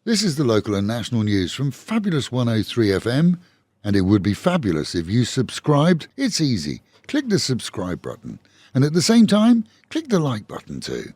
This is the local and national news from fabulous 103 FM, and it would be fabulous if you subscribed. It's easy. Click the subscribe button, and at the same time, click the like button too.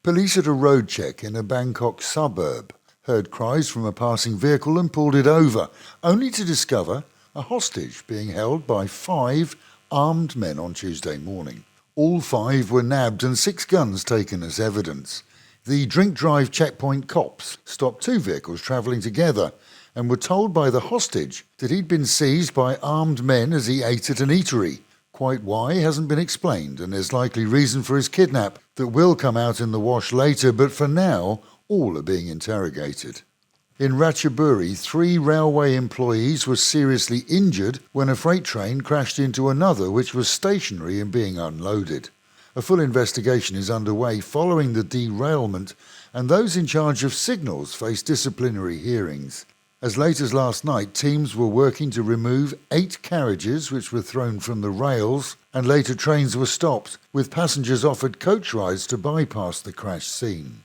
Police at a road check in a Bangkok suburb heard cries from a passing vehicle and pulled it over, only to discover a hostage being held by 5 armed men on Tuesday morning. All 5 were nabbed and 6 guns taken as evidence. The drink-drive checkpoint cops stopped 2 vehicles travelling together and were told by the hostage that he'd been seized by armed men as he ate at an eatery. Quite why hasn't been explained, and there's likely reason for his kidnap that will come out in the wash later, but for now, all are being interrogated. In Chonburi, 3 railway employees were seriously injured when a freight train crashed into another which was stationary and being unloaded. A full investigation is underway following the derailment, and those in charge of signals face disciplinary hearings. As late as last night, teams were working to remove 8 carriages which were thrown from the rails, and later trains were stopped, with passengers offered coach rides to bypass the crash scene.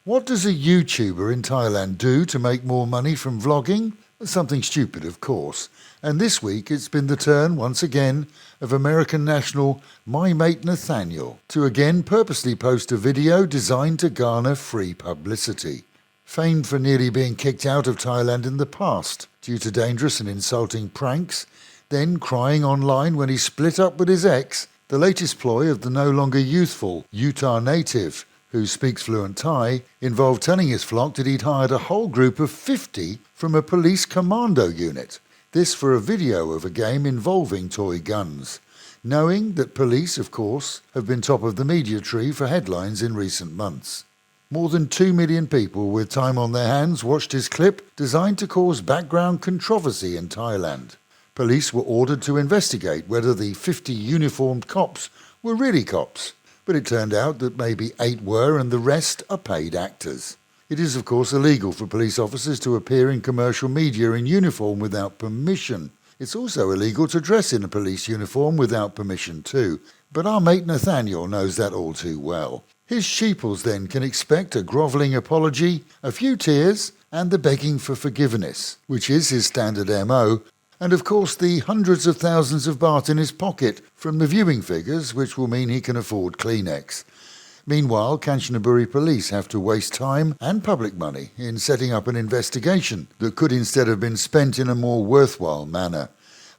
What does a YouTuber in Thailand do to make more money from vlogging? Something stupid, of course. And this week it's been the turn, once again, of American national My Mate Nathaniel to again purposely post a video designed to garner free publicity. Famed for nearly being kicked out of Thailand in the past due to dangerous and insulting pranks, then crying online when he split up with his ex, the latest ploy of the no longer youthful Utah native, who speaks fluent Thai, involved telling his flock that he'd hired a whole group of 50 from a police commando unit. This for a video of a game involving toy guns, knowing that police, of course, have been top of the media tree for headlines in recent months. More than 2 million people with time on their hands watched his clip designed to cause background controversy in Thailand. Police were ordered to investigate whether the 50 uniformed cops were really cops, but it turned out that maybe 8 were and the rest are paid actors. It is, of course, illegal for police officers to appear in commercial media in uniform without permission. It's also illegal to dress in a police uniform without permission too. But our mate Nathaniel knows that all too well. His sheeples then can expect a grovelling apology, a few tears, and the begging for forgiveness, which is his standard MO, and of course the hundreds of thousands of baht in his pocket from the viewing figures, which will mean he can afford Kleenex. Meanwhile, Chonburi police have to waste time and public money in setting up an investigation that could instead have been spent in a more worthwhile manner.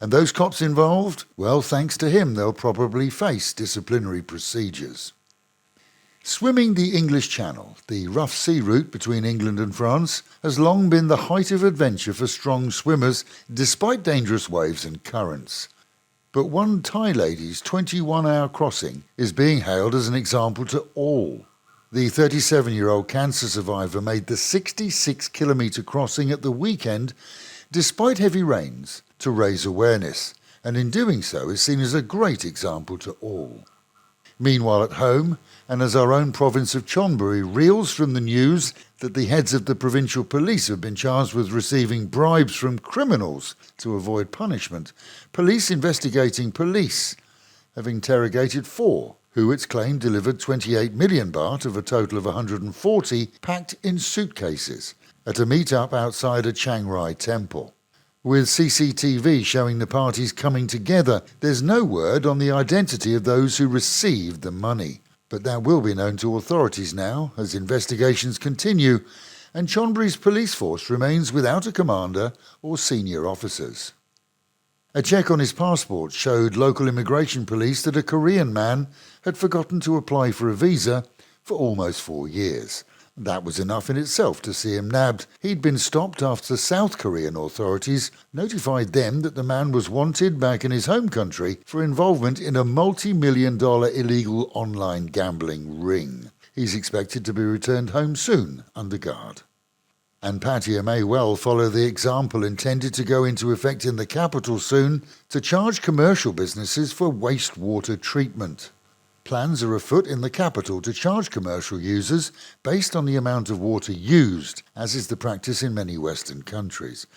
And those cops involved? Well, thanks to him, they'll probably face disciplinary procedures. Swimming the English Channel, the rough sea route between England and France, has long been the height of adventure for strong swimmers despite dangerous waves and currents. But one Thai lady's 21-hour crossing is being hailed as an example to all. The 37-year-old cancer survivor made the 66-kilometre crossing at the weekend despite heavy rains to raise awareness, and in doing so is seen as a great example to all. Meanwhile at home, and as our own province of Chonburi reels from the news that the heads of the provincial police have been charged with receiving bribes from criminals to avoid punishment, police investigating police have interrogated 4, who it's claimed delivered 28 million baht of a total of 140 packed in suitcases at a meet-up outside a Chiang Rai temple. With CCTV showing the parties coming together, there's no word on the identity of those who received the money. But that will be known to authorities now as investigations continue, and Chonburi's police force remains without a commander or senior officers. A check on his passport showed local immigration police that a Korean man had forgotten to apply for a visa for almost 4 years. That was enough in itself to see him nabbed. He'd been stopped after South Korean authorities notified them that the man was wanted back in his home country for involvement in a multi-million-dollar illegal online gambling ring. He's expected to be returned home soon under guard. And Pattaya may well follow the example intended to go into effect in the capital soon to charge commercial businesses for wastewater treatment. Plans are afoot in the capital to charge commercial users based on the amount of water used, as is the practice in many Western countries.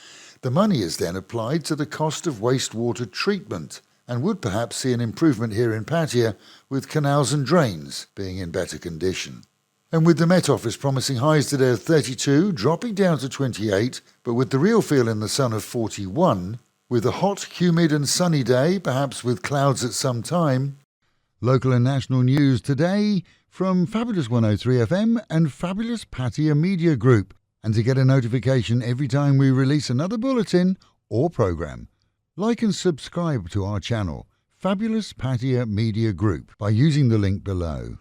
The money is then applied to the cost of wastewater treatment and would perhaps see an improvement here in Pattaya with canals and drains being in better condition. And with the Met Office promising highs today of 32, dropping down to 28, but with the real feel in the sun of 41, with a hot, humid and sunny day, perhaps with clouds at some time. Local and national news today from Fabulous 103 FM and Fabulous Pattaya Media Group. And to get a notification every time we release another bulletin or programme, like and subscribe to our channel, Fabulous Pattaya Media Group, by using the link below.